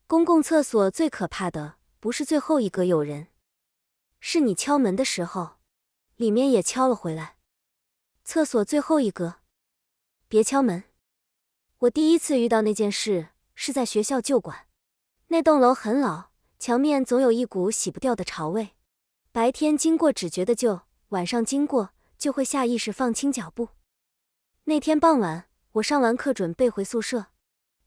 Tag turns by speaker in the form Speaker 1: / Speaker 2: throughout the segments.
Speaker 1: 公共厕所最可怕的不是最后一个有人，是你敲门的时候，里面也敲了回来。厕所最后一个，别敲门。我第一次遇到那件事是在学校旧馆，那栋楼很老，墙面总有一股洗不掉的潮味。白天经过只觉得旧，晚上经过就会下意识放轻脚步。那天傍晚，我上完课准备回宿舍，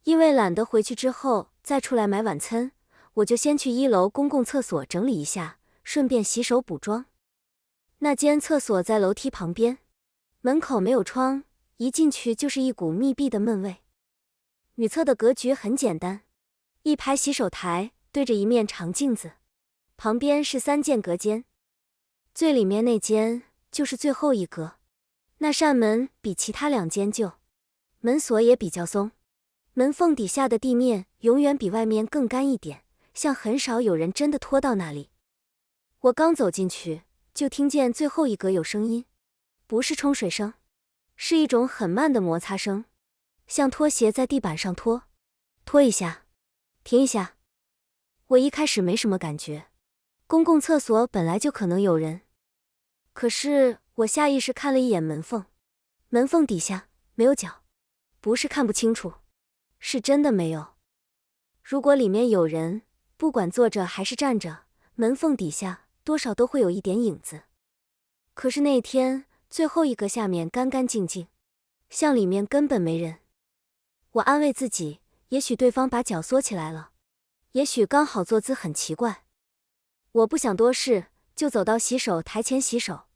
Speaker 1: 因为懒得回去之后再出来买晚餐，我就先去1楼公共厕所整理一下，顺便洗手补妆。那间厕所在楼梯旁边，门口没有窗，一进去就是一股密闭的闷味。女厕的格局很简单，一排洗手台对着一面长镜子，旁边是3间隔间，最里面那间就是最后一格。那扇门比其他2间旧，门锁也比较松，门缝底下的地面永远比外面更干一点，像很少有人真的拖到那里。我刚走进去，就听见最后一格有声音，不是冲水声，是一种很慢的摩擦声，像拖鞋在地板上拖，拖一下，停一下。我一开始没什么感觉，公共厕所本来就可能有人。可是我下意识看了一眼门缝，门缝底下没有脚，不是看不清楚，是真的没有。如果里面有人，不管坐着还是站着，门缝底下多少都会有一点影子。可是那天最后一个下面干干净净，像里面根本没人。我安慰自己，也许对方把脚缩起来了，也许刚好坐姿很奇怪。我不想多事，就走到洗手台前洗手。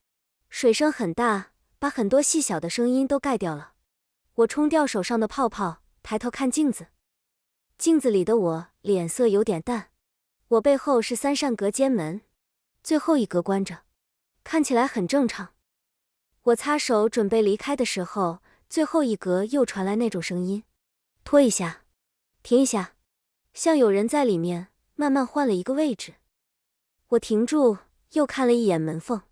Speaker 1: 水声很大，把很多细小的声音都盖掉了。我冲掉手上的泡泡，抬头看镜子。镜子里的我脸色有点淡。我背后是3扇隔间门，最后一格关着，看起来很正常。我擦手准备离开的时候，最后一格又传来那种声音，拖一下，停一下，像有人在里面慢慢换了一个位置。我停住，又看了一眼门缝，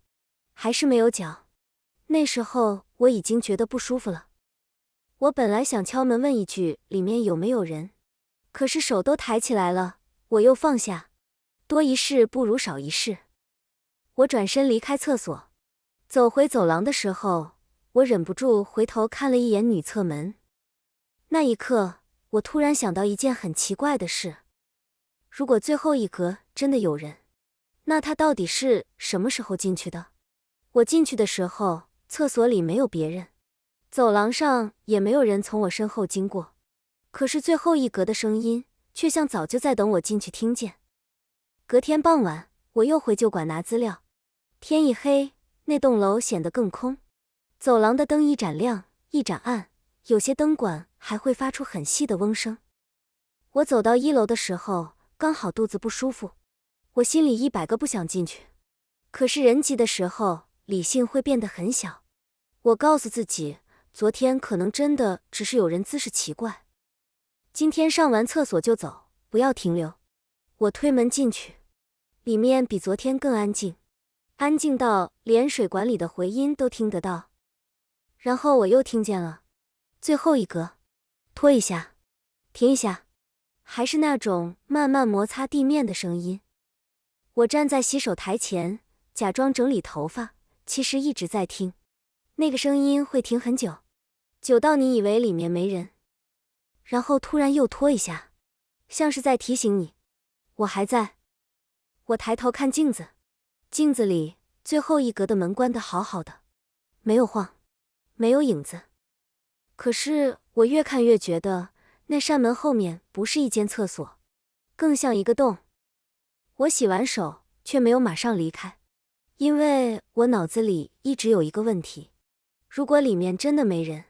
Speaker 1: 还是没有脚。那时候我已经觉得不舒服了。我本来想敲门问一句里面有没有人，可是手都抬起来了，我又放下，多一事不如少一事。我转身离开厕所，走回走廊的时候，我忍不住回头看了一眼女厕门。那一刻，我突然想到一件很奇怪的事，如果最后一格真的有人，那他到底是什么时候进去的？我进去的时候，厕所里没有别人，走廊上也没有人从我身后经过，可是最后一格的声音却像早就在等我进去听见。隔天傍晚，我又回旧馆拿资料，天一黑，那栋楼显得更空，走廊的灯一盏亮，一盏暗，有些灯管还会发出很细的嗡声。我走到1楼的时候，刚好肚子不舒服，我心里100个不想进去，可是人急的时候，理性会变得很小。我告诉自己，昨天可能真的只是有人姿势奇怪，今天上完厕所就走，不要停留。我推门进去，里面比昨天更安静，安静到连水管里的回音都听得到。然后我又听见了最后一格，拖一下，停一下，还是那种慢慢摩擦地面的声音。我站在洗手台前，假装整理头发，其实一直在听。那个声音会停很久，久到你以为里面没人，然后突然又拖一下，像是在提醒你，我还在。我抬头看镜子，镜子里最后一格的门关得好好的，没有晃，没有影子。可是我越看越觉得，那扇门后面不是一间厕所，更像一个洞。我洗完手，却没有马上离开，因为我脑子里一直有一个问题，如果里面真的没人，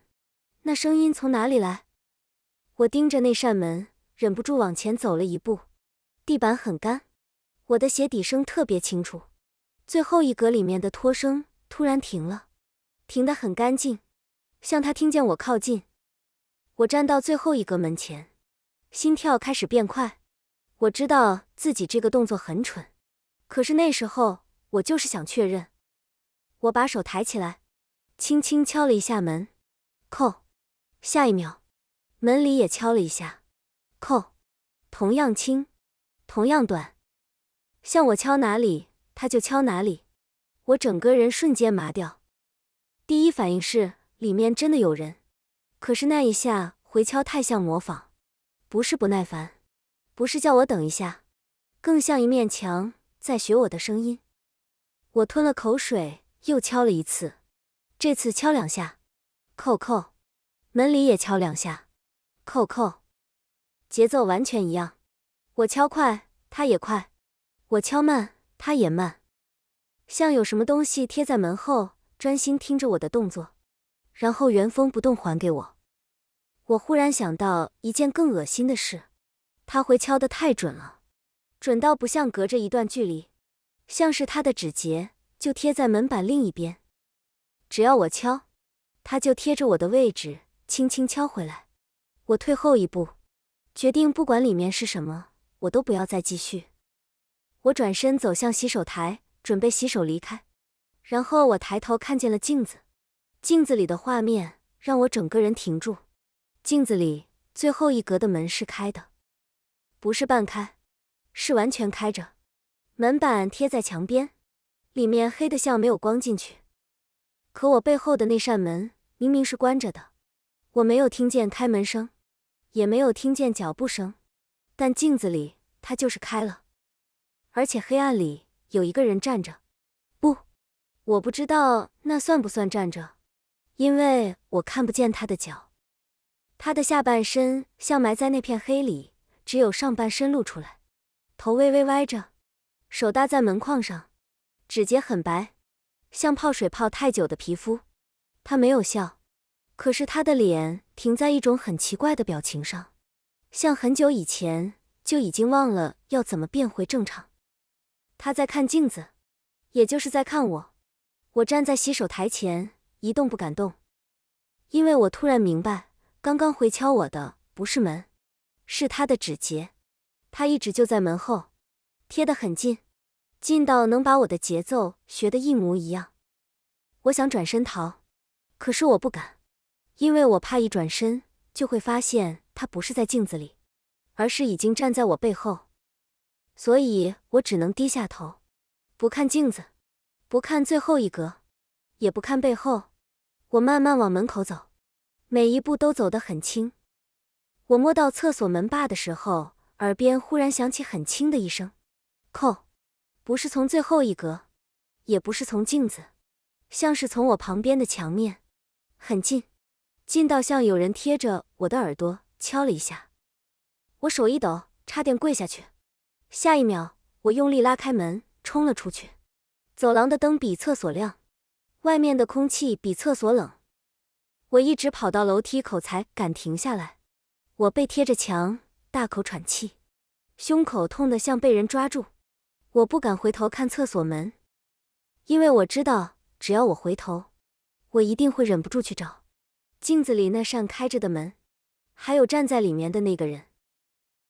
Speaker 1: 那声音从哪里来？我盯着那扇门，忍不住往前走了一步。地板很干，我的鞋底声特别清楚。最后一格里面的拖声突然停了，停得很干净，像他听见我靠近。我站到最后一格门前，心跳开始变快。我知道自己这个动作很蠢，可是那时候我就是想确认。我把手抬起来，轻轻敲了一下门，扣。下一秒，门里也敲了一下，扣。同样轻，同样短，像我敲哪里，它就敲哪里。我整个人瞬间麻掉。第一反应是里面真的有人，可是那一下回敲太像模仿，不是不耐烦，不是叫我等一下，更像一面墙在学我的声音。我吞了口水，又敲了一次，这次敲2下，扣扣，门里也敲2下，扣扣，节奏完全一样。我敲快，他也快；我敲慢，他也慢，像有什么东西贴在门后，专心听着我的动作，然后原封不动还给我。我忽然想到一件更恶心的事，他回敲得太准了，准到不像隔着一段距离，像是他的指节就贴在门板另一边，只要我敲，他就贴着我的位置轻轻敲回来。我退后一步，决定不管里面是什么，我都不要再继续。我转身走向洗手台，准备洗手离开，然后我抬头看见了镜子，镜子里的画面让我整个人停住。镜子里最后一格的门是开的，不是半开，是完全开着，门板贴在墙边，里面黑得像没有光进去。可我背后的那扇门明明是关着的，我没有听见开门声，也没有听见脚步声，但镜子里它就是开了，而且黑暗里有一个人站着。不，我不知道那算不算站着，因为我看不见他的脚。他的下半身像埋在那片黑里，只有上半身露出来，头微微歪着，手搭在门框上，指节很白，像泡水泡太久的皮肤。他没有笑，可是他的脸停在一种很奇怪的表情上，像很久以前就已经忘了要怎么变回正常。他在看镜子，也就是在看我。我站在洗手台前，一动不敢动，因为我突然明白，刚刚回敲我的不是门，是他的指节。他一直就在门后，贴得很近，近到能把我的节奏学得一模一样。我想转身逃，可是我不敢，因为我怕一转身就会发现他不是在镜子里，而是已经站在我背后。所以我只能低下头，不看镜子，不看最后一格，也不看背后。我慢慢往门口走，每一步都走得很轻。我摸到厕所门把的时候，耳边忽然响起很轻的一声扣，不是从最后一格，也不是从镜子，像是从我旁边的墙面，很近，近到像有人贴着我的耳朵敲了一下。我手一抖，差点跪下去。下一秒，我用力拉开门，冲了出去。走廊的灯比厕所亮，外面的空气比厕所冷。我一直跑到楼梯口才敢停下来。我背贴着墙，大口喘气，胸口痛得像被人抓住。我不敢回头看厕所门，因为我知道，只要我回头，我一定会忍不住去找镜子里那扇开着的门，还有站在里面的那个人。